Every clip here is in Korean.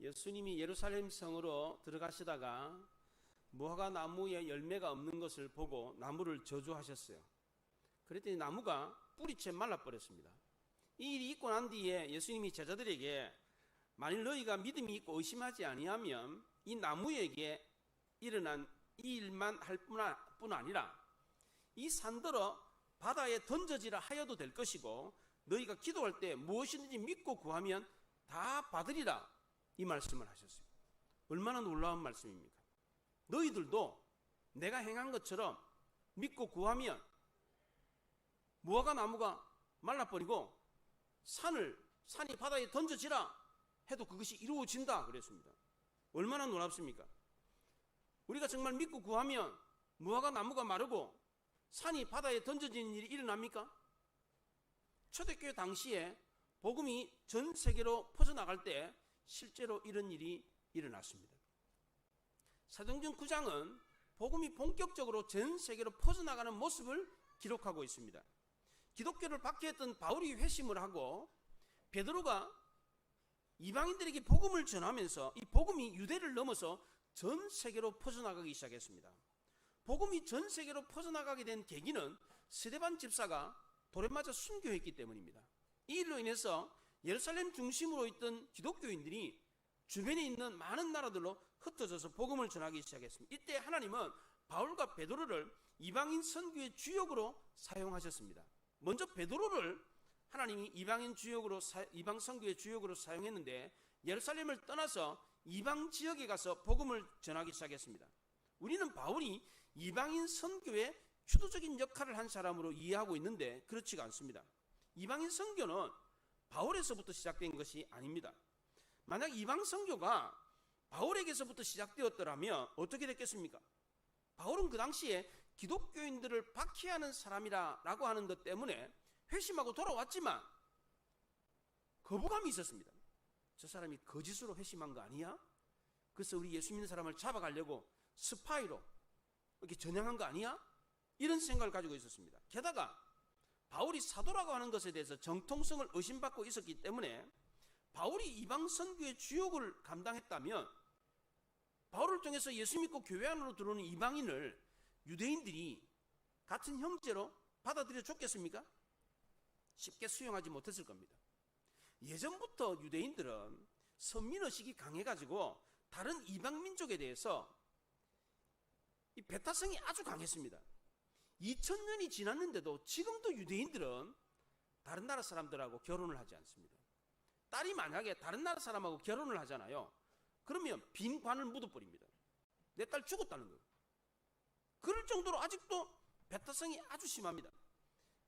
예수님이 예루살렘 성으로 들어가시다가 무화과 나무에 열매가 없는 것을 보고 나무를 저주하셨어요. 그랬더니 나무가 뿌리채 말라버렸습니다. 이 일이 있고 난 뒤에 예수님이 제자들에게 만일 너희가 믿음이 있고 의심하지 아니하면 이 나무에게 일어난 이 일만 할 뿐 아니라 이 산더러 바다에 던져지라 하여도 될 것이고 너희가 기도할 때 무엇이든지 믿고 구하면 다 받으리라, 이 말씀을 하셨어요. 얼마나 놀라운 말씀입니까? 너희들도 내가 행한 것처럼 믿고 구하면 무화과 나무가 말라버리고 산이 바다에 던져지라 해도 그것이 이루어진다 그랬습니다. 얼마나 놀랍습니까? 우리가 정말 믿고 구하면 무화과 나무가 마르고 산이 바다에 던져지는 일이 일어납니까? 초대교회 당시에 복음이 전 세계로 퍼져나갈 때 실제로 이런 일이 일어났습니다. 사도행전 9장은 복음이 본격적으로 전 세계로 퍼져나가는 모습을 기록하고 있습니다. 기독교를 박해했던 바울이 회심을 하고 베드로가 이방인들에게 복음을 전하면서 이 복음이 유대를 넘어서 전 세계로 퍼져나가기 시작했습니다. 복음이 전 세계로 퍼져나가게 된 계기는 스데반 집사가 돌에 맞아 순교했기 때문입니다. 이 일로 인해서 예루살렘 중심으로 있던 기독교인들이 주변에 있는 많은 나라들로 흩어져서 복음을 전하기 시작했습니다. 이때 하나님은 바울과 베드로를 이방인 선교의 주역으로 사용하셨습니다. 먼저 베드로를 하나님이 이방 선교의 주역으로 사용했는데 예루살렘을 떠나서 이방 지역에 가서 복음을 전하기 시작했습니다. 우리는 바울이 이방인 선교의 주도적인 역할을 한 사람으로 이해하고 있는데 그렇지가 않습니다. 이방인 선교는 바울에서부터 시작된 것이 아닙니다. 만약 이방 선교가 바울에게서부터 시작되었더라면 어떻게 됐겠습니까? 바울은 그 당시에 기독교인들을 박해하는 사람이라고 하는 것 때문에 회심하고 돌아왔지만 거부감이 있었습니다. 저 사람이 거짓으로 회심한 거 아니야? 그래서 우리 예수 믿는 사람을 잡아가려고 스파이로 이렇게 전향한 거 아니야? 이런 생각을 가지고 있었습니다. 게다가 바울이 사도라고 하는 것에 대해서 정통성을 의심받고 있었기 때문에 바울이 이방 선교의 주역을 감당했다면 바울을 통해서 예수 믿고 교회 안으로 들어오는 이방인을 유대인들이 같은 형제로 받아들여 줬겠습니까? 쉽게 수용하지 못했을 겁니다. 예전부터 유대인들은 선민의식이 강해가지고 다른 이방 민족에 대해서 이 배타성이 아주 강했습니다. 2000년이 지났는데도 지금도 유대인들은 다른 나라 사람들하고 결혼을 하지 않습니다. 딸이 만약에 다른 나라 사람하고 결혼을 하잖아요. 그러면 빈 관을 묻어버립니다. 내 딸 죽었다는 거예요. 그럴 정도로 아직도 배타성이 아주 심합니다.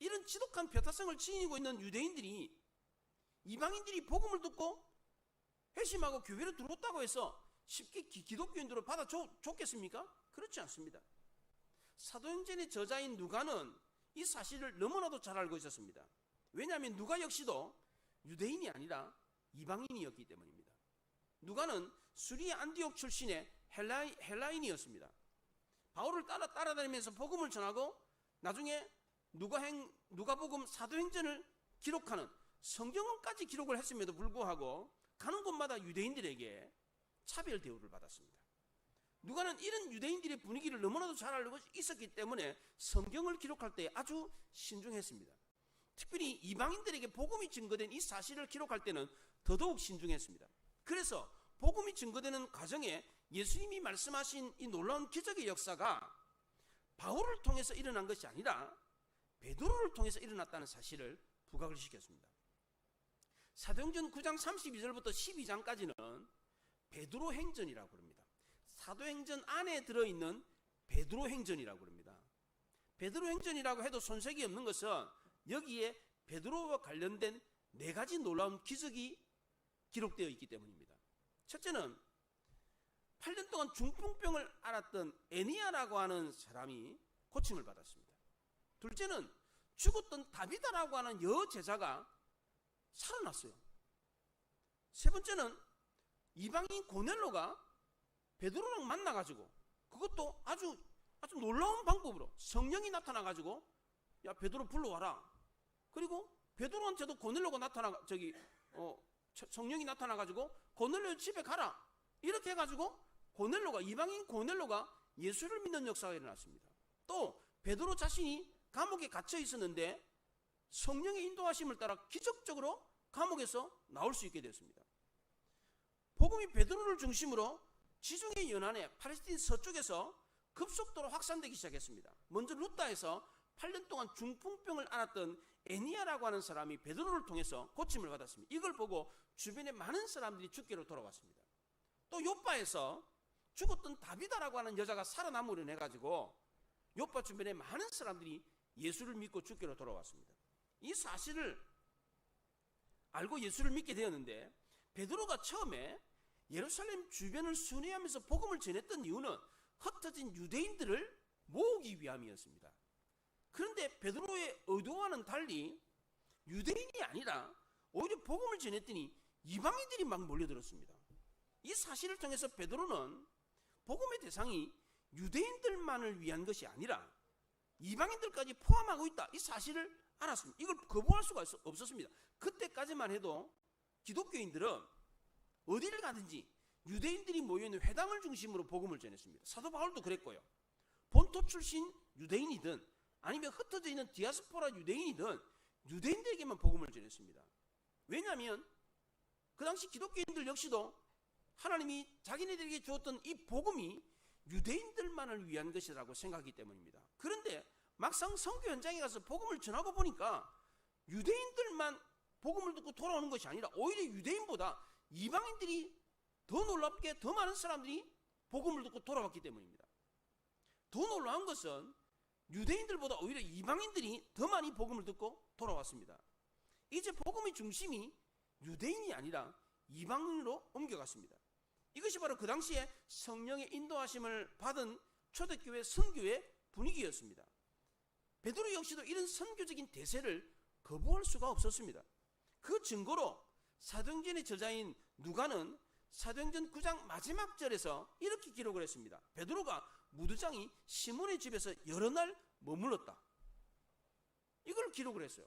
이런 지독한 배타성을 지니고 있는 유대인들이 이방인들이 복음을 듣고 회심하고 교회로 들어왔다고 해서 쉽게 기독교인들을 받아줬겠습니까? 그렇지 않습니다. 사도행전의 저자인 누가는 이 사실을 너무나도 잘 알고 있었습니다. 왜냐하면 누가 역시도 유대인이 아니라 이방인이었기 때문입니다. 누가는 수리아 안디옥 출신의 헬라인이었습니다. 바울을 따라다니면서 복음을 전하고 나중에 누가복음 사도행전을 기록하는 성경을까지 기록을 했음에도 불구하고 가는 곳마다 유대인들에게 차별 대우를 받았습니다. 누가는 이런 유대인들의 분위기를 너무나도 잘 알고 있었기 때문에 성경을 기록할 때 아주 신중했습니다. 특별히 이방인들에게 복음이 증거된 이 사실을 기록할 때는 더더욱 신중했습니다. 그래서 복음이 증거되는 과정에 예수님이 말씀하신 이 놀라운 기적의 역사가 바울을 통해서 일어난 것이 아니라 베드로를 통해서 일어났다는 사실을 부각을 시켰습니다. 사도행전 9장 32절부터 12장까지는 베드로 행전이라고 합니다. 사도행전 안에 들어있는 베드로 행전이라고 합니다. 베드로 행전이라고 해도 손색이 없는 것은 여기에 베드로와 관련된 4가지 놀라운 기적이 기록되어 있기 때문입니다. 첫째는 8년 동안 중풍병을 앓았던 에니아라고 하는 사람이 고침을 받았습니다. 둘째는 죽었던 다비다라고 하는 여제자가 살아났어요. 세 번째는 이방인 고넬로가 베드로랑 만나가지고 그것도 아주 놀라운 방법으로 성령이 나타나가지고 야 베드로 불러와라. 그리고 베드로한테도 고넬로가 성령이 나타나가지고 고넬료 집에 가라 이렇게 해가지고 이방인 고넬료가 예수를 믿는 역사가 일어났습니다. 또 베드로 자신이 감옥에 갇혀 있었는데 성령의 인도하심을 따라 기적적으로 감옥에서 나올 수 있게 됐습니다. 복음이 베드로를 중심으로 지중해 연안의 팔레스틴 서쪽에서 급속도로 확산되기 시작했습니다. 먼저 루다에서 8년 동안 중풍병을 앓았던 애니아라고 하는 사람이 베드로를 통해서 고침을 받았습니다. 이걸 보고 주변에 많은 사람들이 주께로 돌아왔습니다. 또 요빠에서 죽었던 다비다라고 하는 여자가 살아남으려 해가지고 요빠 주변에 많은 사람들이 예수를 믿고 주께로 돌아왔습니다. 이 사실을 알고 예수를 믿게 되었는데 베드로가 처음에 예루살렘 주변을 순회하면서 복음을 전했던 이유는 흩어진 유대인들을 모으기 위함이었습니다. 그런데 베드로의 의도와는 달리 유대인이 아니라 오히려 복음을 전했더니 이방인들이 막 몰려들었습니다. 이 사실을 통해서 베드로는 복음의 대상이 유대인들만을 위한 것이 아니라 이방인들까지 포함하고 있다, 이 사실을 알았습니다. 이걸 거부할 수가 없었습니다. 그때까지만 해도 기독교인들은 어디를 가든지 유대인들이 모여있는 회당을 중심으로 복음을 전했습니다. 사도 바울도 그랬고요. 본토 출신 유대인이든 아니면 흩어져 있는 디아스포라 유대인이든 유대인들에게만 복음을 전했습니다. 왜냐하면 그 당시 기독교인들 역시도 하나님이 자기네들에게 주었던 이 복음이 유대인들만을 위한 것이라고 생각하기 때문입니다. 그런데 막상 선교 현장에 가서 복음을 전하고 보니까 유대인들만 복음을 듣고 돌아오는 것이 아니라 오히려 유대인보다 이방인들이 더 놀랍게 더 많은 사람들이 복음을 듣고 돌아왔기 때문입니다. 더 놀라운 것은 유대인들보다 오히려 이방인들이 더 많이 복음을 듣고 돌아왔습니다. 이제 복음의 중심이 유대인이 아니라 이방인으로 옮겨갔습니다. 이것이 바로 그 당시에 성령의 인도하심을 받은 초대교회 선교의 분위기였습니다. 베드로 역시도 이런 선교적인 대세를 거부할 수가 없었습니다. 그 증거로 사도행전의 저자인 누가는 사도행전 9장 마지막 절에서 이렇게 기록을 했습니다. 베드로가 무두장이 시몬의 집에서 여러 날 머물렀다, 이걸 기록을 했어요.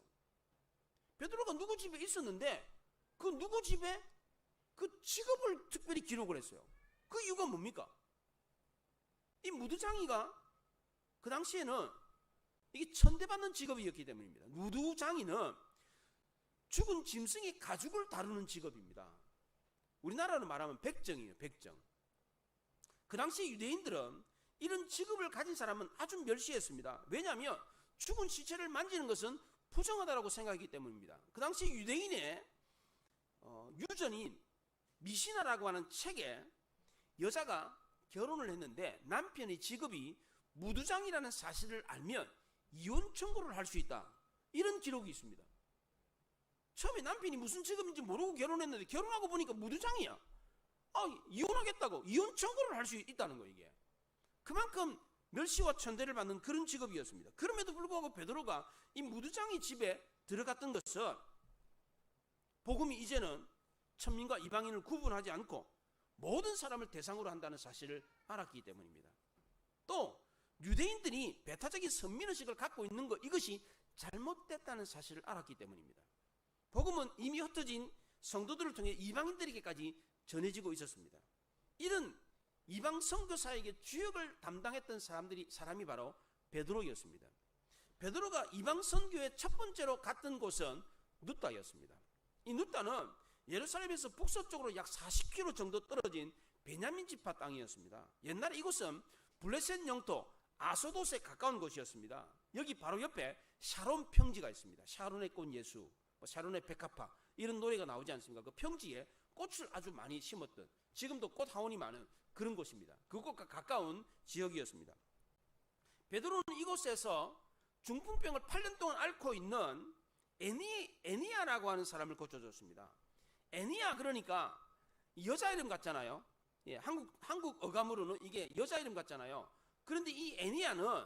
베드로가 누구 집에 있었는데 그 누구 집에 그 직업을 특별히 기록을 했어요. 그 이유가 뭡니까? 이 무두장이가 그 당시에는 이게 천대받는 직업이었기 때문입니다. 무두장이는 죽은 짐승의 가죽을 다루는 직업입니다. 우리나라로 말하면 백정이에요, 백정. 그 당시 유대인들은 이런 직업을 가진 사람은 아주 멸시했습니다. 왜냐하면 죽은 시체를 만지는 것은 부정하다고 생각하기 때문입니다. 그 당시 유대인의 유전인 미시나라고 하는 책에 여자가 결혼을 했는데 남편의 직업이 무두장이라는 사실을 알면 이혼 청구를 할 수 있다, 이런 기록이 있습니다. 처음에 남편이 무슨 직업인지 모르고 결혼했는데 결혼하고 보니까 무두장이야. 이혼하겠다고 이혼 청구를 할 수 있다는 거. 이게 그만큼 멸시와 천대를 받는 그런 직업이었습니다. 그럼에도 불구하고 베드로가 이 무두장이 집에 들어갔던 것은 복음이 이제는 천민과 이방인을 구분하지 않고 모든 사람을 대상으로 한다는 사실을 알았기 때문입니다. 또 유대인들이 배타적인 선민의식을 갖고 있는 것, 이것이 잘못됐다는 사실을 알았기 때문입니다. 복음은 이미 흩어진 성도들을 통해 이방인들에게까지 전해지고 있었습니다. 이런 이방 선교사에게 주역을 담당했던 사람이 바로 베드로였습니다. 베드로가 이방 선교의 첫 번째로 갔던 곳은 누다였습니다. 이 누다는 예루살렘에서 북서쪽으로 약 40km 정도 떨어진 베냐민 지파 땅이었습니다. 옛날에 이곳은 블레셋 영토 아소돗에 가까운 곳이었습니다. 여기 바로 옆에 샤론 평지가 있습니다. 샤론의 꽃 예수, 샤론의 백합화, 이런 노래가 나오지 않습니까? 그 평지에 꽃을 아주 많이 심었던, 지금도 꽃 하원이 많은 그런 곳입니다. 그곳과 가까운 지역이었습니다. 베드로는 이곳에서 중풍병을 8년 동안 앓고 있는 애니아라고 하는 사람을 고쳐줬습니다. 애니아, 그러니까 여자 이름 같잖아요. 예, 한국 어감으로는 이게 여자 이름 같잖아요. 그런데 이 애니아는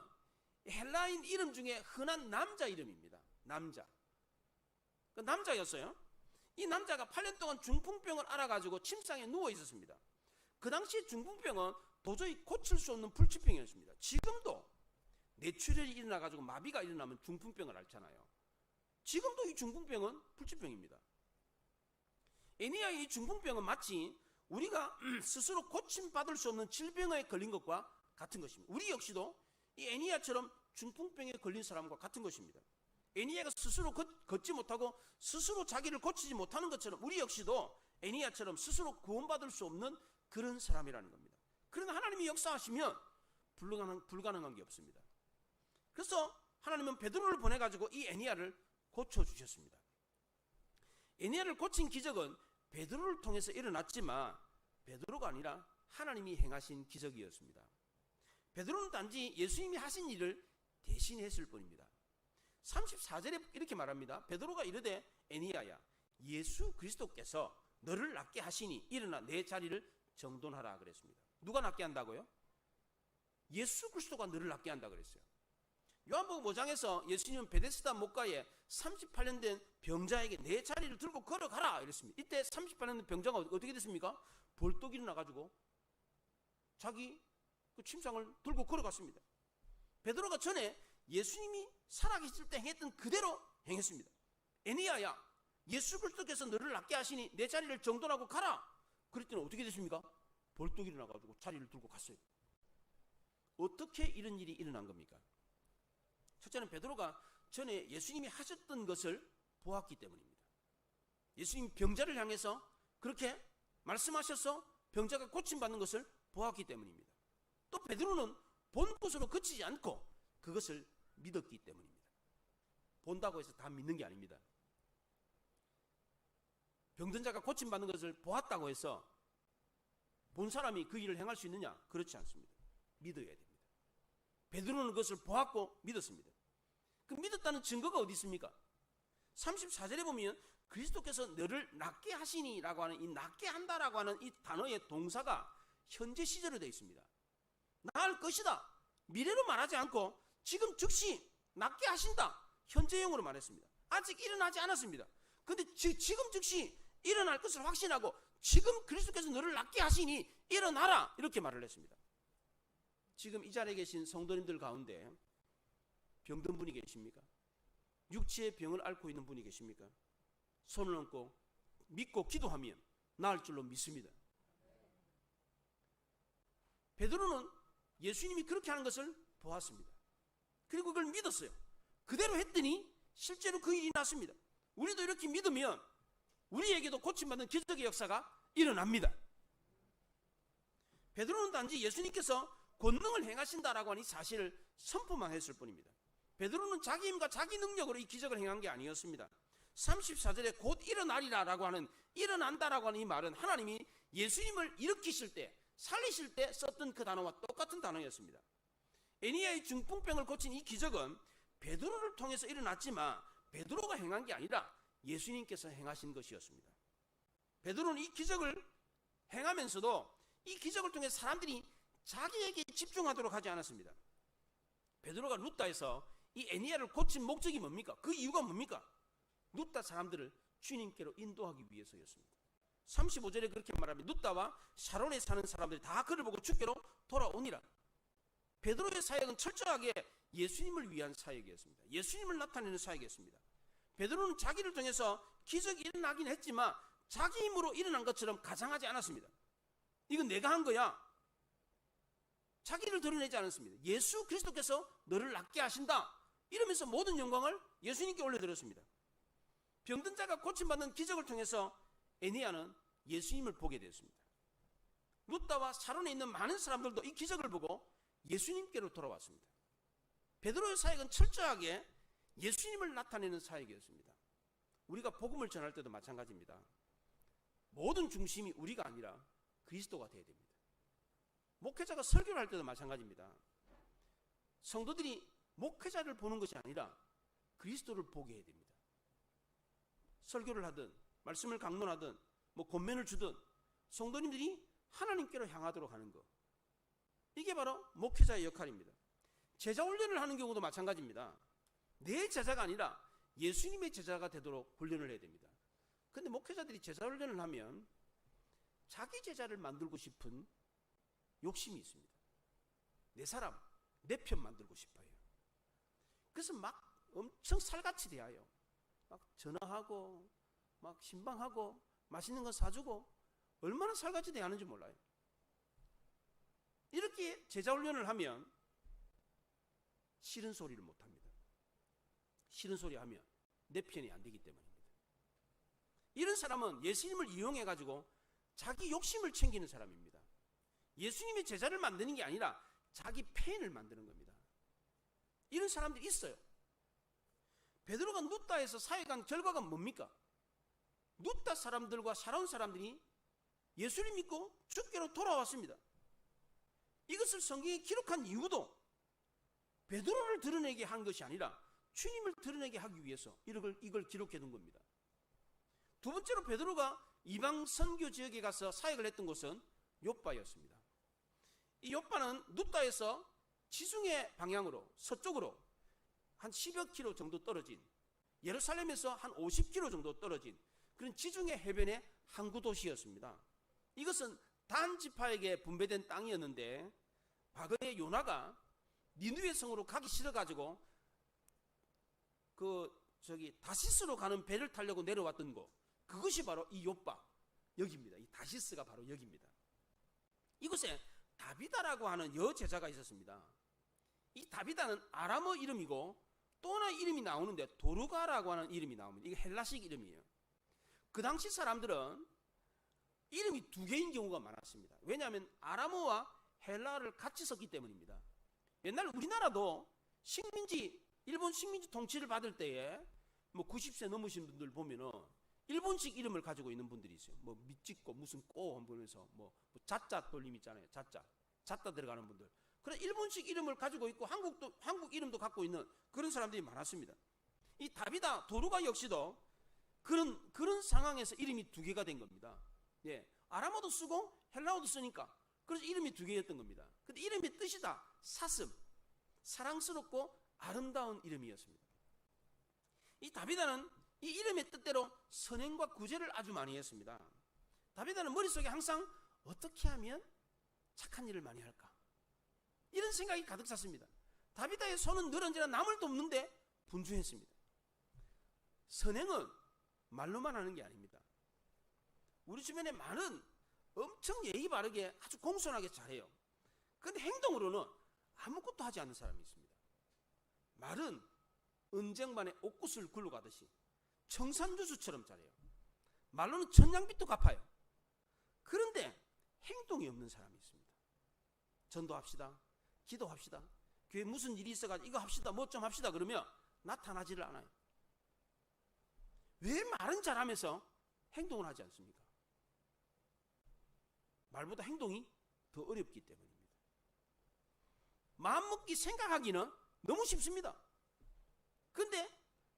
헬라인 이름 중에 흔한 남자 이름입니다. 남자. 그 남자였어요. 이 남자가 8년 동안 중풍병을 앓아가지고 침상에 누워 있었습니다. 그 당시 중풍병은 도저히 고칠 수 없는 불치병이었습니다. 지금도 뇌출혈이 일어나가지고 마비가 일어나면 중풍병을 앓잖아요. 지금도 이 중풍병은 불치병입니다. 애니야의 이 중풍병은 마치 우리가 스스로 고침받을 수 없는 질병에 걸린 것과 같은 것입니다. 우리 역시도 이 애니야처럼 중풍병에 걸린 사람과 같은 것입니다. 애니야가 스스로 걷지 못하고 스스로 자기를 고치지 못하는 것처럼 우리 역시도 애니야처럼 스스로 구원받을 수 없는 그런 사람이라는 겁니다. 그러나 하나님이 역사하시면 불가능한 게 없습니다. 그래서 하나님은 베드로를 보내가지고 이 애니야를 고쳐주셨습니다. 애니야를 고친 기적은 베드로를 통해서 일어났지만 베드로가 아니라 하나님이 행하신 기적이었습니다. 베드로는 단지 예수님이 하신 일을 대신했을 뿐입니다. 34절에 이렇게 말합니다. 베드로가 이르되 애니야야, 예수 그리스도께서 너를 낫게 하시니 일어나 내 자리를 정돈하라 그랬습니다. 누가 낫게 한다고요? 예수 그리스도가 너를 낫게 한다 그랬어요. 요한복음 5장에서 예수님은 베데스다 목가에 38년 된 병자에게 내 자리를 들고 걸어가라 이랬습니다. 이때 38년 된 병자가 어떻게 됐습니까? 벌떡 일어나가지고 자기 그 침상을 들고 걸어갔습니다. 베드로가 전에 예수님이 살아계실 때 행했던 그대로 행했습니다. 애니야야, 예수 그리스도께서 너를 낫게 하시니 내 자리를 정돈하고 가라. 그랬더니 어떻게 됐습니까? 벌떡 일어나가지고 자리를 들고 갔어요. 어떻게 이런 일이 일어난 겁니까? 첫째는 베드로가 전에 예수님이 하셨던 것을 보았기 때문입니다. 예수님 병자를 향해서 그렇게 말씀하셔서 병자가 고침받는 것을 보았기 때문입니다. 또 베드로는 본 것으로 그치지 않고 그것을 믿었기 때문입니다. 본다고 해서 다 믿는 게 아닙니다. 병든 자가 고침받는 것을 보았다고 해서 본 사람이 그 일을 행할 수 있느냐? 그렇지 않습니다. 믿어야 됩니다. 베드로는 그것을 보았고 믿었습니다. 그 믿었다는 증거가 어디 있습니까? 34절에 보면 그리스도께서 너를 낫게 하시니라고 하는 이 낫게 한다라고 하는 이 단어의 동사가 현재 시제로 되어 있습니다. 나을 것이다. 미래로 말하지 않고 지금 즉시 낫게 하신다. 현재형으로 말했습니다. 아직 일어나지 않았습니다. 그런데 지금 즉시 일어날 것을 확신하고 지금 그리스도께서 너를 낫게 하시니 일어나라 이렇게 말을 했습니다. 지금 이 자리에 계신 성도님들 가운데 병든 분이 계십니까? 육체의 병을 앓고 있는 분이 계십니까? 손을 얹고 믿고 기도하면 나을 줄로 믿습니다. 베드로는 예수님이 그렇게 하는 것을 보았습니다. 그리고 그걸 믿었어요. 그대로 했더니 실제로 그 일이 났습니다. 우리도 이렇게 믿으면 우리에게도 고침받는 기적의 역사가 일어납니다. 베드로는 단지 예수님께서 권능을 행하신다라고 하는 이 사실을 선포만 했을 뿐입니다. 베드로는 자기 힘과 자기 능력으로 이 기적을 행한 게 아니었습니다. 34절에 곧 일어나리라라고 하는 일어난다라고 하는 이 말은 하나님이 예수님을 일으키실 때 살리실 때 썼던 그 단어와 똑같은 단어였습니다. 애니야의 중풍병을 고친 이 기적은 베드로를 통해서 일어났지만 베드로가 행한 게 아니라 예수님께서 행하신 것이었습니다. 베드로는 이 기적을 행하면서도 이 기적을 통해 사람들이 자기에게 집중하도록 하지 않았습니다. 베드로가 루다에서 이 애니야를 고친 목적이 뭡니까? 그 이유가 뭡니까? 루다 사람들을 주님께로 인도하기 위해서였습니다. 35절에 그렇게 말합니다. 루다와 샤론에 사는 사람들이 다 그를 보고 주께로 돌아오니라. 베드로의 사역은 철저하게 예수님을 위한 사역이었습니다. 예수님을 나타내는 사역이었습니다. 베드로는 자기를 통해서 기적이 일어나긴 했지만 자기 힘으로 일어난 것처럼 가장하지 않았습니다. 이건 내가 한 거야. 자기를 드러내지 않았습니다. 예수 그리스도께서 너를 낫게 하신다. 이러면서 모든 영광을 예수님께 올려드렸습니다. 병든 자가 고침받는 기적을 통해서 애니야는 예수님을 보게 되었습니다. 루다와 사론에 있는 많은 사람들도 이 기적을 보고 예수님께로 돌아왔습니다. 베드로의 사역은 철저하게 예수님을 나타내는 사역이었습니다. 우리가 복음을 전할 때도 마찬가지입니다. 모든 중심이 우리가 아니라 그리스도가 되어야 됩니다. 목회자가 설교를 할 때도 마찬가지입니다. 성도들이 목회자를 보는 것이 아니라 그리스도를 보게 해야 됩니다. 설교를 하든 말씀을 강론하든 뭐 권면을 주든 성도님들이 하나님께로 향하도록 하는 것, 이게 바로 목회자의 역할입니다. 제자 훈련을 하는 경우도 마찬가지입니다. 내 제자가 아니라 예수님의 제자가 되도록 훈련을 해야 됩니다. 그런데 목회자들이 제자 훈련을 하면 자기 제자를 만들고 싶은 욕심이 있습니다. 내 사람, 내 편 만들고 싶어요. 그래서 막 엄청 살같이 대하여 막 전화하고 막 신방하고 맛있는 거 사주고 얼마나 살같이 대하는지 몰라요. 이렇게 제자 훈련을 하면 싫은 소리를 못합니다. 싫은 소리 하면 내 편이 안 되기 때문입니다. 이런 사람은 예수님을 이용해가지고 자기 욕심을 챙기는 사람입니다. 예수님의 제자를 만드는 게 아니라 자기 팬을 만드는 겁니다. 이런 사람들이 있어요. 베드로가 누따에서 사역한 결과가 뭡니까? 누따 사람들과 살아온 사람들이 예수를 믿고 주께로 돌아왔습니다. 이것을 성경에 기록한 이유도 베드로를 드러내게 한 것이 아니라 주님을 드러내게 하기 위해서 이걸 기록해 둔 겁니다. 두 번째로 베드로가 이방 선교 지역에 가서 사역을 했던 곳은 욥바였습니다. 이 욥바는 누따에서 지중해 방향으로 서쪽으로 한 10여 킬로 정도 떨어진, 예루살렘에서 한 50킬로 정도 떨어진 그런 지중해 해변의 항구 도시였습니다. 이것은 단 지파에게 분배된 땅이었는데 과거에 요나가 니느웨 성으로 가기 싫어가지고 다시스로 가는 배를 타려고 내려왔던 곳, 그것이 바로 이 욥바 여기입니다. 이 다시스가 바로 여기입니다. 이곳에 다비다라고 하는 여제자가 있었습니다. 이 다비다는 아람어 이름이고 또 하나 이름이 나오는데 도르가라고 하는 이름이 나옵니다. 이게 헬라식 이름이에요. 그 당시 사람들은 이름이 두 개인 경우가 많았습니다. 왜냐하면 아람어와 헬라를 같이 썼기 때문입니다. 옛날 우리나라도 일본 식민지 통치를 받을 때에 90세 넘으신 분들 보면은 일본식 이름을 가지고 있는 분들이 있어요. 밑짓고 무슨 꼬 보면서 자자 돌림 있잖아요. 자자 들어가는 분들. 그런 일본식 이름을 가지고 있고 한국 이름도 갖고 있는 그런 사람들이 많았습니다. 이 다비다 도르가 역시도 그런 상황에서 이름이 두 개가 된 겁니다. 예, 아람어도 쓰고 헬라어도 쓰니까 그래서 이름이 두 개였던 겁니다. 근데 이름의 뜻이 다 사슴, 사랑스럽고 아름다운 이름이었습니다. 이 다비다는 이 이름의 뜻대로 선행과 구제를 아주 많이 했습니다. 다비다는 머릿속에 항상 어떻게 하면 착한 일을 많이 할까, 이런 생각이 가득 찼습니다. 다비다의 손은 늘 언제나 남을 돕는데 분주했습니다. 선행은 말로만 하는 게 아닙니다. 우리 주변에 많은 엄청 예의 바르게 아주 공손하게 잘해요. 그런데 행동으로는 아무것도 하지 않는 사람이 있습니다. 말은 은쟁반에 옥구슬 굴러가듯이 청산유수처럼 잘해요. 말로는 천냥빚도 갚아요. 그런데 행동이 없는 사람이 있습니다. 전도합시다, 기도합시다, 교회 무슨 일이 있어가지고 이거 합시다, 뭐 좀 합시다 그러면 나타나지를 않아요. 왜 말은 잘하면서 행동을 하지 않습니까? 말보다 행동이 더 어렵기 때문입니다. 마음먹기 생각하기는 너무 쉽습니다. 근데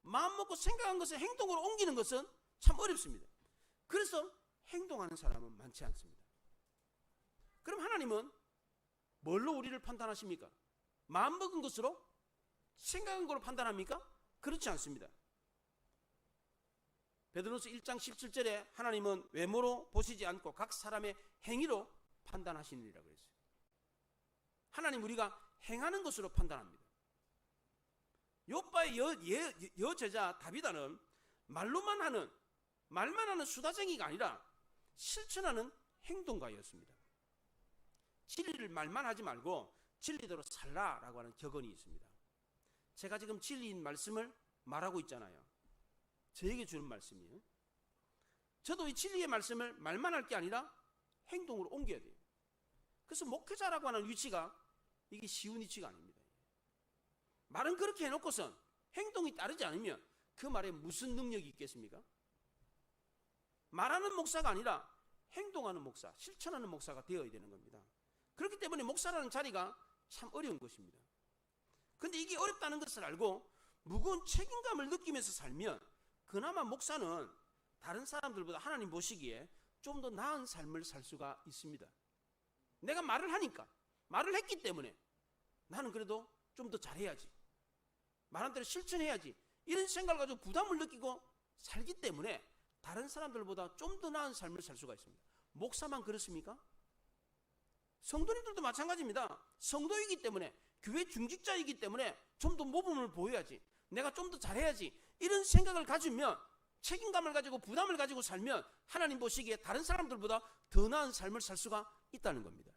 마음먹고 생각한 것을 행동으로 옮기는 것은 참 어렵습니다. 그래서 행동하는 사람은 많지 않습니다. 그럼 하나님은 뭘로 우리를 판단하십니까? 마음먹은 것으로? 생각한 걸로 판단합니까? 그렇지 않습니다. 베드로서 1장 17절에 하나님은 외모로 보시지 않고 각 사람의 행위로 판단하시느니라 그랬어요. 하나님 우리가 행하는 것으로 판단합니다. 욥바의 여제자 다비다는 말만 하는 수다쟁이가 아니라 실천하는 행동가였습니다. 진리를 말만 하지 말고 진리대로 살라라고 하는 격언이 있습니다. 제가 지금 진리인 말씀을 말하고 있잖아요. 저에게 주는 말씀이에요. 저도 이 진리의 말씀을 말만 할 게 아니라 행동으로 옮겨야 돼요. 그래서 목회자라고 하는 위치가 이게 쉬운 위치가 아닙니다. 말은 그렇게 해놓고선 행동이 따르지 않으면 그 말에 무슨 능력이 있겠습니까? 말하는 목사가 아니라 행동하는 목사, 실천하는 목사가 되어야 되는 겁니다. 그렇기 때문에 목사라는 자리가 참 어려운 것입니다. 그런데 이게 어렵다는 것을 알고 무거운 책임감을 느끼면서 살면 그나마 목사는 다른 사람들보다 하나님 보시기에 좀 더 나은 삶을 살 수가 있습니다. 내가 말을 하니까, 말을 했기 때문에 나는 그래도 좀 더 잘해야지, 말한 대로 실천해야지, 이런 생각을 가지고 부담을 느끼고 살기 때문에 다른 사람들보다 좀 더 나은 삶을 살 수가 있습니다. 목사만 그렇습니까? 성도님들도 마찬가지입니다. 성도이기 때문에, 교회 중직자이기 때문에 좀 더 모범을 보여야지, 내가 좀 더 잘해야지, 이런 생각을 가지면 책임감을 가지고 부담을 가지고 살면 하나님 보시기에 다른 사람들보다 더 나은 삶을 살 수가 있다는 겁니다.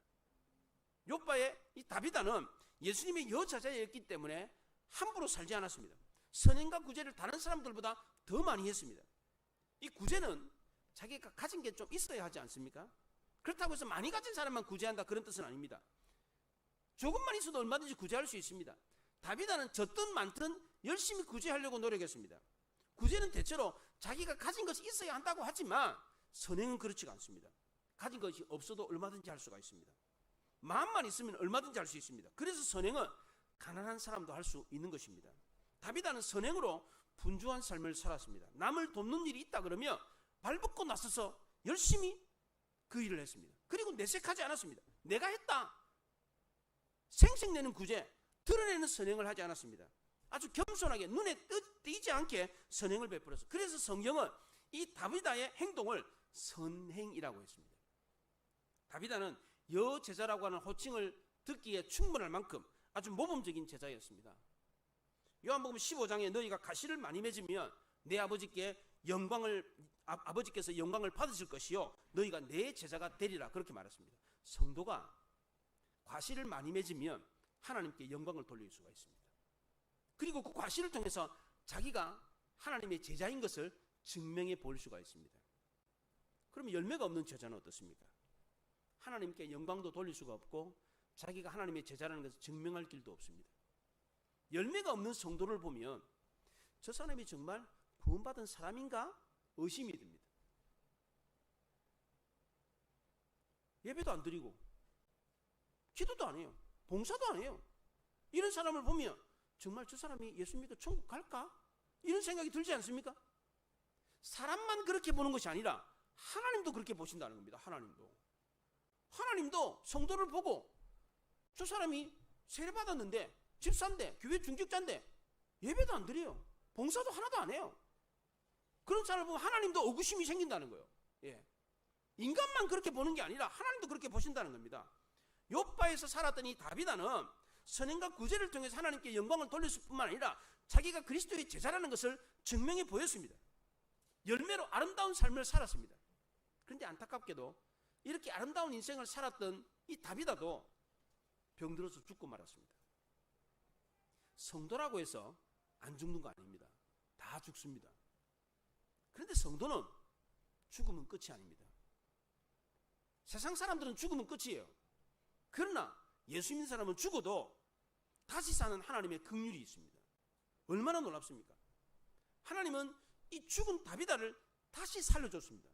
욥바의 이 다비다는 예수님의 여자자였기 때문에 함부로 살지 않았습니다. 선행과 구제를 다른 사람들보다 더 많이 했습니다. 이 구제는 자기가 가진 게 좀 있어야 하지 않습니까? 그렇다고 해서 많이 가진 사람만 구제한다 그런 뜻은 아닙니다. 조금만 있어도 얼마든지 구제할 수 있습니다. 다비다는 적든 많든 열심히 구제하려고 노력했습니다. 구제는 대체로 자기가 가진 것이 있어야 한다고 하지만 선행은 그렇지가 않습니다. 가진 것이 없어도 얼마든지 할 수가 있습니다. 마음만 있으면 얼마든지 할 수 있습니다. 그래서 선행은 가난한 사람도 할 수 있는 것입니다. 다비다는 선행으로 분주한 삶을 살았습니다. 남을 돕는 일이 있다 그러면 발벗고 나서서 열심히 그 일을 했습니다. 그리고 내색하지 않았습니다. 내가 했다. 생색내는 구제, 드러내는 선행을 하지 않았습니다. 아주 겸손하게 눈에 띄지 않게 선행을 베풀었어요. 그래서 성경은 이 다비다의 행동을 선행이라고 했습니다. 다비다는 여제자라고 하는 호칭을 듣기에 충분할 만큼 아주 모범적인 제자였습니다. 요한복음 15장에 너희가 가시를 많이 맺으면 내 아버지께서 영광을 받으실 것이요 너희가 내 제자가 되리라 그렇게 말했습니다. 성도가 과실을 많이 맺으면 하나님께 영광을 돌릴 수가 있습니다. 그리고 그 과실을 통해서 자기가 하나님의 제자인 것을 증명해 볼 수가 있습니다. 그러면 열매가 없는 제자는 어떻습니까? 하나님께 영광도 돌릴 수가 없고 자기가 하나님의 제자라는 것을 증명할 길도 없습니다. 열매가 없는 성도를 보면 저 사람이 정말 구원받은 사람인가 의심이 듭니다. 예배도 안 드리고 기도도 안 해요. 봉사도 안 해요. 이런 사람을 보면 정말 저 사람이 예수 믿고 천국 갈까? 이런 생각이 들지 않습니까? 사람만 그렇게 보는 것이 아니라 하나님도 그렇게 보신다는 겁니다. 하나님도 성도를 보고 저 사람이 세례받았는데 집사인데 교회 중직자인데 예배도 안 드려요. 봉사도 하나도 안 해요. 그런 사람을 보면 하나님도 의구심이 생긴다는 거예요. 예. 인간만 그렇게 보는 게 아니라 하나님도 그렇게 보신다는 겁니다. 욥바에서 살았던 이 다비다는 선행과 구제를 통해서 하나님께 영광을 돌렸을 뿐만 아니라 자기가 그리스도의 제자라는 것을 증명해 보였습니다. 열매로 아름다운 삶을 살았습니다. 그런데 안타깝게도 이렇게 아름다운 인생을 살았던 이 다비다도 병들어서 죽고 말았습니다. 성도라고 해서 안 죽는 거 아닙니다. 다 죽습니다. 그런데 성도는 죽으면 끝이 아닙니다. 세상 사람들은 죽으면 끝이에요. 그러나 예수 믿는 사람은 죽어도 다시 사는 하나님의 긍휼이 있습니다. 얼마나 놀랍습니까? 하나님은 이 죽은 다비다를 다시 살려줬습니다.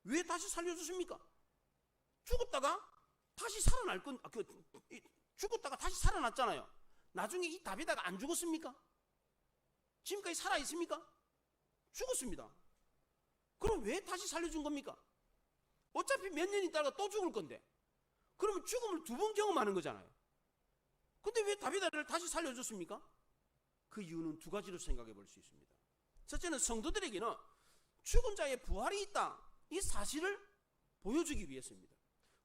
왜 다시 살려줬습니까? 죽었다가 다시 죽었다가 다시 살아났잖아요. 나중에 이 다비다가 안 죽었습니까? 지금까지 살아있습니까? 죽었습니다. 그럼 왜 다시 살려준 겁니까? 어차피 몇 년 있다가 또 죽을 건데 그러면 죽음을 두 번 경험하는 거잖아요. 근데 왜 다비다를 다시 살려줬습니까? 그 이유는 두 가지로 생각해 볼 수 있습니다. 첫째는 성도들에게는 죽은 자의 부활이 있다 이 사실을 보여주기 위해서입니다.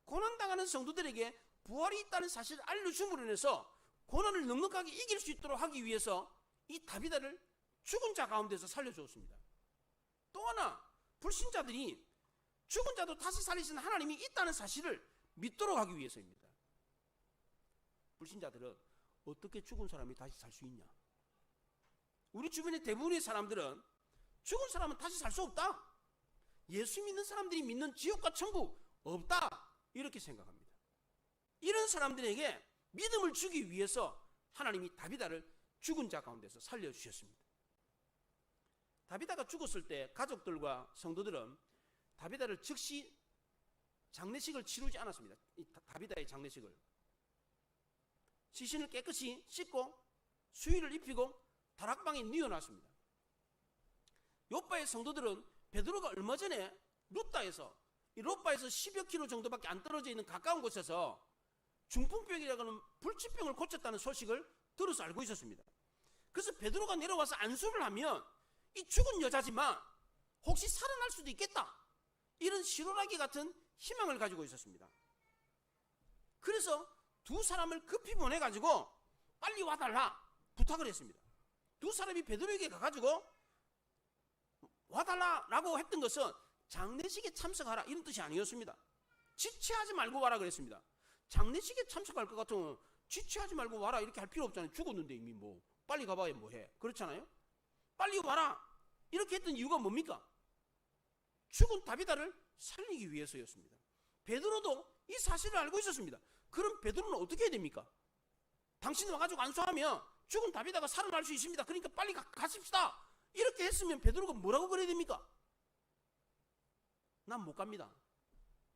고난당하는 성도들에게 부활이 있다는 사실을 알려줌으로 인해서 고난을 넉넉하게 이길 수 있도록 하기 위해서 이 다비다를 죽은 자 가운데서 살려주었습니다. 또 하나 불신자들이 죽은 자도 다시 살리시는 하나님이 있다는 사실을 믿도록 하기 위해서입니다. 불신자들은 어떻게 죽은 사람이 다시 살 수 있냐? 우리 주변의 대부분의 사람들은 죽은 사람은 다시 살 수 없다. 예수 믿는 사람들이 믿는 지옥과 천국 없다. 이렇게 생각합니다. 이런 사람들에게 믿음을 주기 위해서 하나님이 다비다를 죽은 자 가운데서 살려주셨습니다. 다비다가 죽었을 때 가족들과 성도들은 다비다를 즉시 장례식을 치르지 않았습니다. 이 다비다의 장례식을 시신을 깨끗이 씻고 수의를 입히고 다락방에 뉘어놨습니다. 욥바의 성도들은 베드로가 얼마 전에 룻다에서 10여 킬로 정도밖에 안 떨어져 있는 가까운 곳에서 중풍병이라고 하는 불치병을 고쳤다는 소식을 들어서 알고 있었습니다. 그래서 베드로가 내려와서 안수를 하면 이 죽은 여자지만 혹시 살아날 수도 있겠다 이런 실오라기 같은 희망을 가지고 있었습니다. 그래서 두 사람을 급히 보내가지고 빨리 와달라 부탁을 했습니다. 두 사람이 베드로에게 가가지고 와달라라고 했던 것은 장례식에 참석하라 이런 뜻이 아니었습니다. 지체하지 말고 와라 그랬습니다. 장례식에 참석할 것 같으면 지체하지 말고 와라 이렇게 할 필요 없잖아요. 죽었는데 이미 뭐 빨리 가봐야 뭐해. 그렇잖아요. 빨리 와라 이렇게 했던 이유가 뭡니까? 죽은 다비다를 살리기 위해서였습니다. 베드로도 이 사실을 알고 있었습니다. 그럼 베드로는 어떻게 해야 됩니까? 당신 와가지고 안수하면 죽은 다비다가 살아날 수 있습니다. 그러니까 빨리 가십시다. 이렇게 했으면 베드로가 뭐라고 그래야 됩니까? 난 못 갑니다.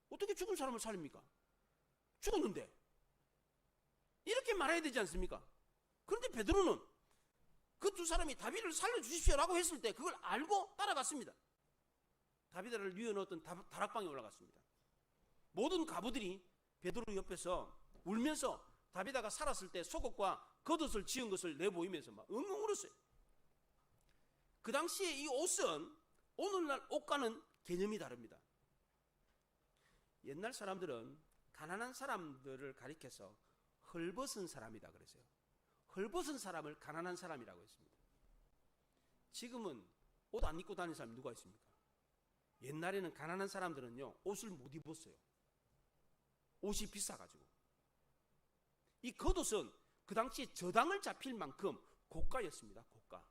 어떻게 죽은 사람을 살립니까? 죽었는데. 이렇게 말해야 되지 않습니까? 그런데 베드로는 그 두 사람이 다비다를 살려주십시오라고 했을 때 그걸 알고 따라갔습니다. 다비다를 뉘어넣었던 다락방에 올라갔습니다. 모든 가부들이 베드로 옆에서 울면서 다비다가 살았을 때 속옷과 겉옷을 지은 것을 내보이면서 막 엉엉 울었어요. 그 당시에 이 옷은 오늘날 옷과는 개념이 다릅니다. 옛날 사람들은 가난한 사람들을 가리켜서 헐벗은 사람이다 그랬어요. 헐벗은 사람을 가난한 사람이라고 했습니다. 지금은 옷 안 입고 다니는 사람이 누가 있습니까? 옛날에는 가난한 사람들은요 옷을 못 입었어요. 옷이 비싸가지고. 이 겉옷은 그 당시에 저당을 잡힐 만큼 고가였습니다. 고가.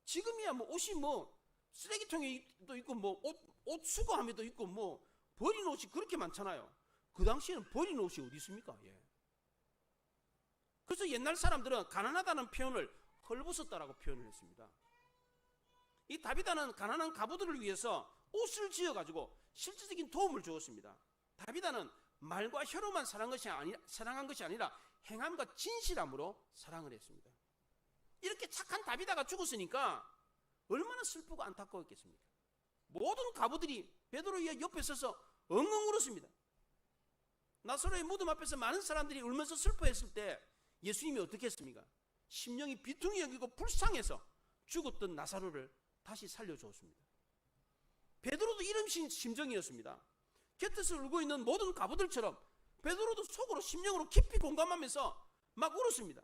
지금이야 뭐 옷이 뭐 쓰레기통에도 있고 뭐 옷 수거함에도 있고 뭐 버린 옷이 그렇게 많잖아요. 그 당시에는 버린 옷이 어디 있습니까? 예. 그래서 옛날 사람들은 가난하다는 표현을 헐벗었다라고 표현을 했습니다. 이 다비다는 가난한 가부들을 위해서 옷을 지어가지고 실질적인 도움을 주었습니다. 다비다는 말과 혀로만 사랑한 것이 아니라 행함과 진실함으로 사랑을 했습니다. 이렇게 착한 다비다가 죽었으니까 얼마나 슬프고 안타까웠겠습니까? 모든 가부들이 베드로의 옆에 서서 엉엉 울었습니다. 나사로의 무덤 앞에서 많은 사람들이 울면서 슬퍼했을 때 예수님이 어떻게 했습니까? 심령이 비통히 여기고 불쌍해서 죽었던 나사로를 다시 살려주었습니다. 베드로도 이런 심정이었습니다. 곁에서 울고 있는 모든 가부들처럼 베드로도 속으로 심령으로 깊이 공감하면서 막 울었습니다.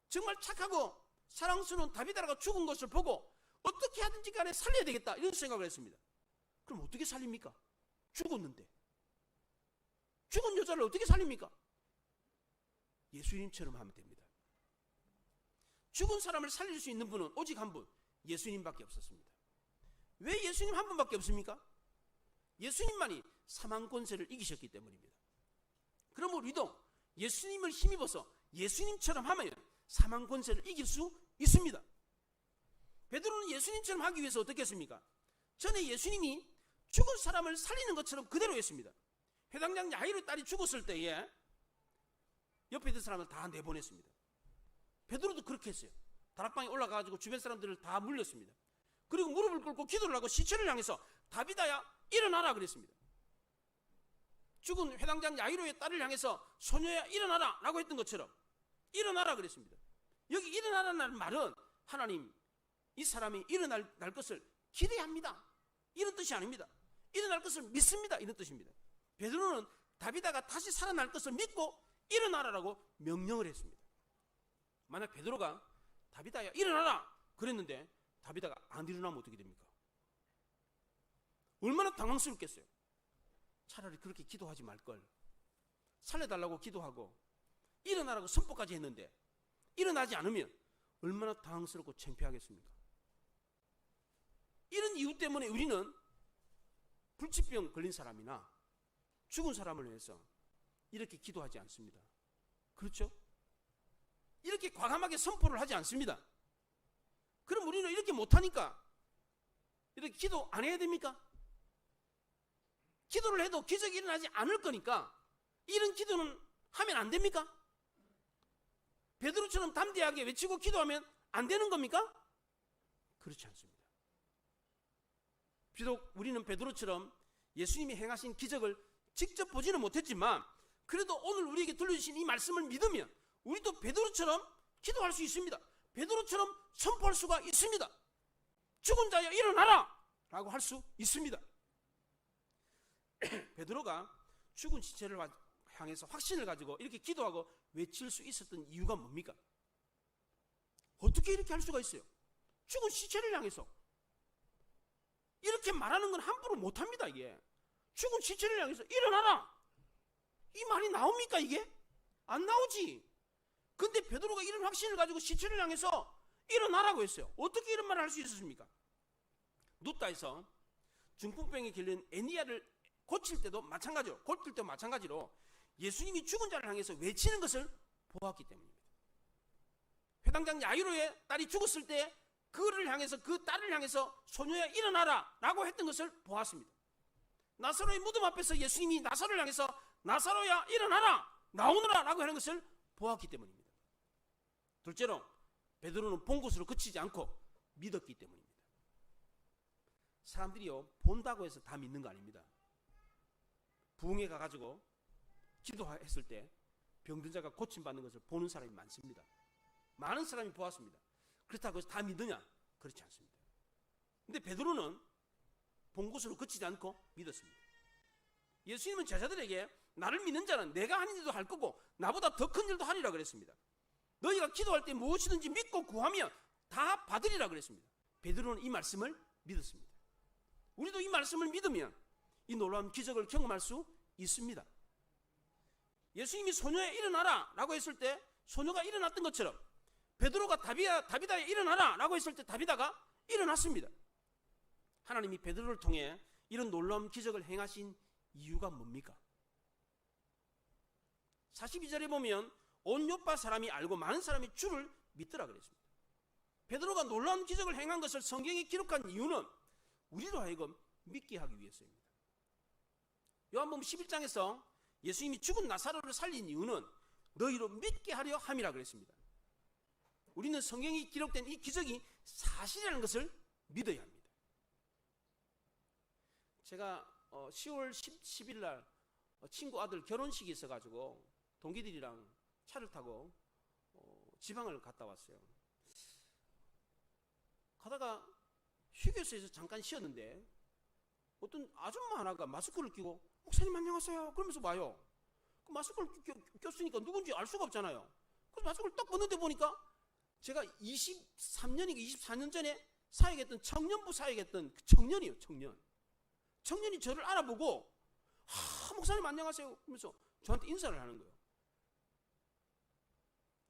정말 착하고 사랑스러운 다비다가 죽은 것을 보고 어떻게 하든지 간에 살려야 되겠다 이런 생각을 했습니다. 그럼 어떻게 살립니까? 죽었는데. 죽은 여자를 어떻게 살립니까? 예수님처럼 하면 됩니다. 죽은 사람을 살릴 수 있는 분은 오직 한 분, 예수님밖에 없었습니다. 왜 예수님 한 분밖에 없습니까? 예수님만이 사망 권세를 이기셨기 때문입니다. 그럼 우리도 예수님을 힘입어서 예수님처럼 하면 사망 권세를 이길 수 있습니다. 베드로는 예수님처럼 하기 위해서 어떻게 했습니까? 전에 예수님이 죽은 사람을 살리는 것처럼 그대로 했습니다. 회당장 야이로 딸이 죽었을 때에 옆에 있던 사람을 다 내보냈습니다. 베드로도 그렇게 했어요. 다락방에 올라가가지고 주변 사람들을 다 물렸습니다. 그리고 무릎을 꿇고 기도를 하고 시체를 향해서 다비다야 일어나라 그랬습니다. 죽은 회당장 야이로의 딸을 향해서 소녀야 일어나라 라고 했던 것처럼 일어나라 그랬습니다. 여기 일어나라는 말은 하나님 이 사람이 일어날 것을 기대합니다 이런 뜻이 아닙니다. 일어날 것을 믿습니다 이런 뜻입니다. 베드로는 다비다가 다시 살아날 것을 믿고 일어나라라고 명령을 했습니다. 만약 베드로가 다비다야 일어나라 그랬는데 다비다가 안 일어나면 어떻게 됩니까? 얼마나 당황스럽겠어요. 차라리 그렇게 기도하지 말걸. 살려달라고 기도하고 일어나라고 선포까지 했는데 일어나지 않으면 얼마나 당황스럽고 창피하겠습니까? 이런 이유 때문에 우리는 불치병 걸린 사람이나 죽은 사람을 위해서 이렇게 기도하지 않습니다. 그렇죠? 이렇게 과감하게 선포를 하지 않습니다. 그럼 우리는 이렇게 못하니까 이렇게 기도 안 해야 됩니까? 기도를 해도 기적이 일어나지 않을 거니까 이런 기도는 하면 안 됩니까? 베드로처럼 담대하게 외치고 기도하면 안 되는 겁니까? 그렇지 않습니다. 비록 우리는 베드로처럼 예수님이 행하신 기적을 직접 보지는 못했지만 그래도 오늘 우리에게 들려주신 이 말씀을 믿으면 우리도 베드로처럼 기도할 수 있습니다. 베드로처럼 선포할 수가 있습니다. 죽은 자야 일어나라 라고 할 수 있습니다. 베드로가 죽은 시체를 향해서 확신을 가지고 이렇게 기도하고 외칠 수 있었던 이유가 뭡니까? 어떻게 이렇게 할 수가 있어요? 죽은 시체를 향해서. 이렇게 말하는 건 함부로 못합니다. 이게 죽은 시체를 향해서 일어나라, 이 말이 나옵니까? 이게 안 나오지. 근데 베드로가 이런 확신을 가지고 시체를 향해서 일어나라고 했어요. 어떻게 이런 말을 할 수 있었습니까? 누타에서 중풍병에 걸린 애니야를 고칠 때도 마찬가지로 예수님이 죽은 자를 향해서 외치는 것을 보았기 때문입니다. 회당장 야이로의 딸이 죽었을 때 그를 향해서, 그 딸을 향해서 소녀야 일어나라 라고 했던 것을 보았습니다. 나사로의 무덤 앞에서 예수님이 나사로를 향해서 나사로야 일어나라, 나오너라 라고 하는 것을 보았기 때문입니다. 둘째로 베드로는 본 것으로 그치지 않고 믿었기 때문입니다. 사람들이요, 본다고 해서 다 믿는 거 아닙니다. 부흥회 가가지고 기도했을 때 병든 자가 고침받는 것을 보는 사람이 많습니다. 많은 사람이 보았습니다. 그렇다고 해서 다 믿느냐? 그렇지 않습니다. 근데 베드로는 본 것으로 그치지 않고 믿었습니다. 예수님은 제자들에게 나를 믿는 자는 내가 하는 일도 할 거고 나보다 더 큰 일도 하리라 그랬습니다. 너희가 기도할 때 무엇이든지 믿고 구하면 다 받으리라 그랬습니다. 베드로는 이 말씀을 믿었습니다. 우리도 이 말씀을 믿으면 이 놀라운 기적을 경험할 수 있습니다. 예수님이 소녀야 일어나라 라고 했을 때 소녀가 일어났던 것처럼 베드로가 다비다야 일어나라 라고 했을 때 다비다가 일어났습니다. 하나님이 베드로를 통해 이런 놀라운 기적을 행하신 이유가 뭡니까? 42절에 보면 온 요파 사람이 알고 많은 사람이 주를 믿더라 그랬습니다. 베드로가 놀라운 기적을 행한 것을 성경에 기록한 이유는 우리로 하여금 믿게 하기 위해서입니다. 요한복음 11장에서 예수님이 죽은 나사로를 살린 이유는 너희로 믿게 하려 함이라 그랬습니다. 우리는 성경이 기록된 이 기적이 사실이라는 것을 믿어야 합니다. 제가 10월 10일 날 친구 아들 결혼식이 있어가지고 동기들이랑 차를 타고 지방을 갔다 왔어요. 가다가 휴게소에서 잠깐 쉬었는데 어떤 아줌마 하나가 마스크를 끼고 목사님 안녕하세요 그러면서 와요. 그 마스크를 꼈으니까 누군지 알 수가 없잖아요. 그래서 마스크를 딱 벗는데 보니까 제가 23년인가 24년 전에 사역했던 청년부 사역했던 그 청년이에요. 청년이 저를 알아보고 목사님 안녕하세요 그러면서 저한테 인사를 하는 거예요.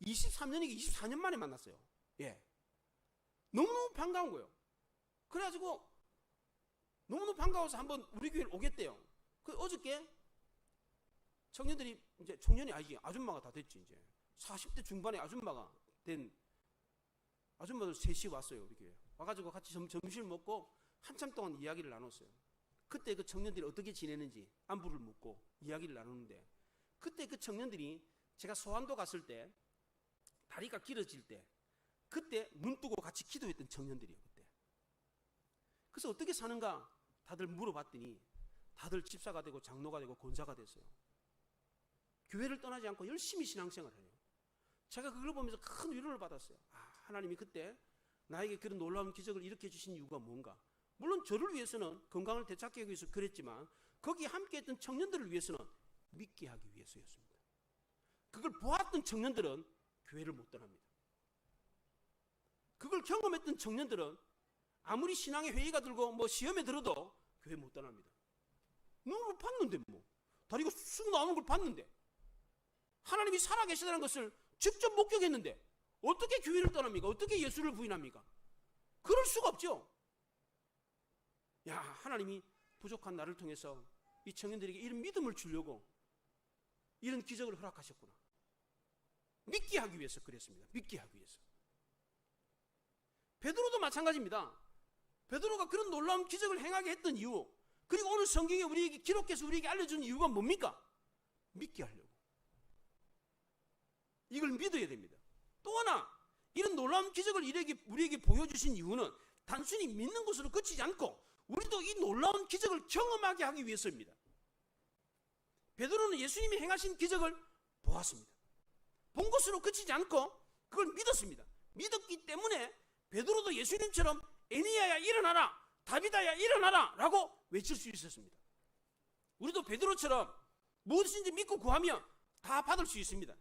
23년인가 24년 만에 만났어요. 예. 너무너무 반가운 거예요. 그래가지고 너무너무 반가워서 한번 우리 교회를 오겠대요. 그 어저께 청년들이 이제 청년이 아니지 아줌마가 다 됐지, 이제 40대 중반의 아줌마가 된 아줌마들 셋이 왔어요. 우리 교회 와가지고 같이 점심을 먹고 한참 동안 이야기를 나눴어요. 그때 그 청년들이 어떻게 지내는지 안부를 묻고 이야기를 나누는데, 그때 그 청년들이 제가 소환도 갔을 때 다리가 길어질 때 그때 눈 뜨고 같이 기도했던 청년들이에요. 그때. 그래서 어떻게 사는가 다들 물어봤더니 다들 집사가 되고 장로가 되고 권사가 됐어요. 교회를 떠나지 않고 열심히 신앙생활을 해요. 제가 그걸 보면서 큰 위로를 받았어요. 하나님이 그때 나에게 그런 놀라운 기적을 일으켜 주신 이유가 뭔가. 물론 저를 위해서는 건강을 되찾기 위해서 그랬지만 거기 함께했던 청년들을 위해서는 믿게 하기 위해서였습니다. 그걸 보았던 청년들은 교회를 못 떠납니다. 그걸 경험했던 청년들은 아무리 신앙의 회의가 들고 뭐 시험에 들어도 교회 못 떠납니다. 너무 봤는데 뭐 다리가 쑥 나오는 걸 봤는데 하나님이 살아계시다는 것을 직접 목격했는데 어떻게 교회를 떠납니까? 어떻게 예수를 부인합니까? 그럴 수가 없죠. 야, 하나님이 부족한 나를 통해서 이 청년들에게 이런 믿음을 주려고 이런 기적을 허락하셨구나. 믿게 하기 위해서 그랬습니다. 믿게 하기 위해서. 베드로도 마찬가지입니다. 베드로가 그런 놀라운 기적을 행하게 했던 이유, 그리고 오늘 성경에 우리에게 기록해서 우리에게 알려준 이유가 뭡니까? 믿게 하려고. 이걸 믿어야 됩니다. 또 하나, 이런 놀라운 기적을 우리에게 보여주신 이유는 단순히 믿는 것으로 그치지 않고 우리도 이 놀라운 기적을 경험하게 하기 위해서입니다. 베드로는 예수님이 행하신 기적을 보았습니다. 본 것으로 그치지 않고 그걸 믿었습니다. 믿었기 때문에 베드로도 예수님처럼 애니야야 일어나라, 다비다야 일어나라 라고 외칠 수 있었습니다. 우리도 베드로처럼 무엇인지 믿고 구하면 다 받을 수 있습니다.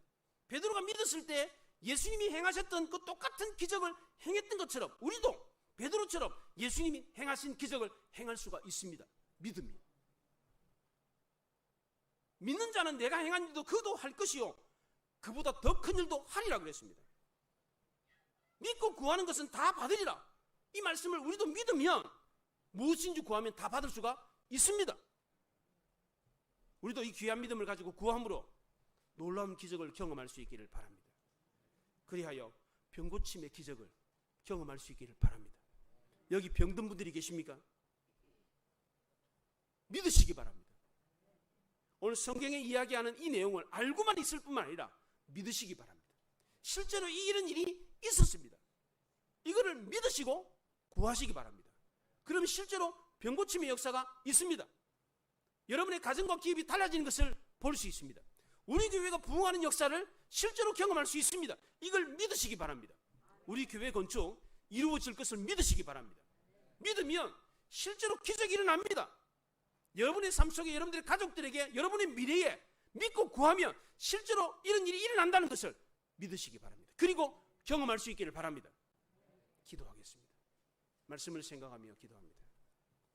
베드로가 믿었을 때 예수님이 행하셨던 그 똑같은 기적을 행했던 것처럼 우리도 베드로처럼 예수님이 행하신 기적을 행할 수가 있습니다. 믿음이. 믿는 자는 내가 행한 일도 그도 할 것이요 그보다 더 큰 일도 하리라 그랬습니다. 믿고 구하는 것은 다 받으리라. 이 말씀을 우리도 믿으면 무엇인지 구하면 다 받을 수가 있습니다. 우리도 이 귀한 믿음을 가지고 구함으로 놀라운 기적을 경험할 수 있기를 바랍니다. 그리하여 병고침의 기적을 경험할 수 있기를 바랍니다. 여기 병든 분들이 계십니까? 믿으시기 바랍니다. 오늘 성경에 이야기하는 이 내용을 알고만 있을 뿐만 아니라 믿으시기 바랍니다. 실제로 이런 일이 있었습니다. 이거를 믿으시고 구하시기 바랍니다. 그럼 실제로 병고침의 역사가 있습니다. 여러분의 가정과 기업이 달라지는 것을 볼 수 있습니다. 우리 교회가 부흥하는 역사를 실제로 경험할 수 있습니다. 이걸 믿으시기 바랍니다. 우리 교회 건축 이루어질 것을 믿으시기 바랍니다. 믿으면 실제로 기적이 일어납니다. 여러분의 삶 속에 여러분들의 가족들에게 여러분의 미래에 믿고 구하면 실제로 이런 일이 일어난다는 것을 믿으시기 바랍니다. 그리고 경험할 수 있기를 바랍니다. 기도하겠습니다. 말씀을 생각하며 기도합니다.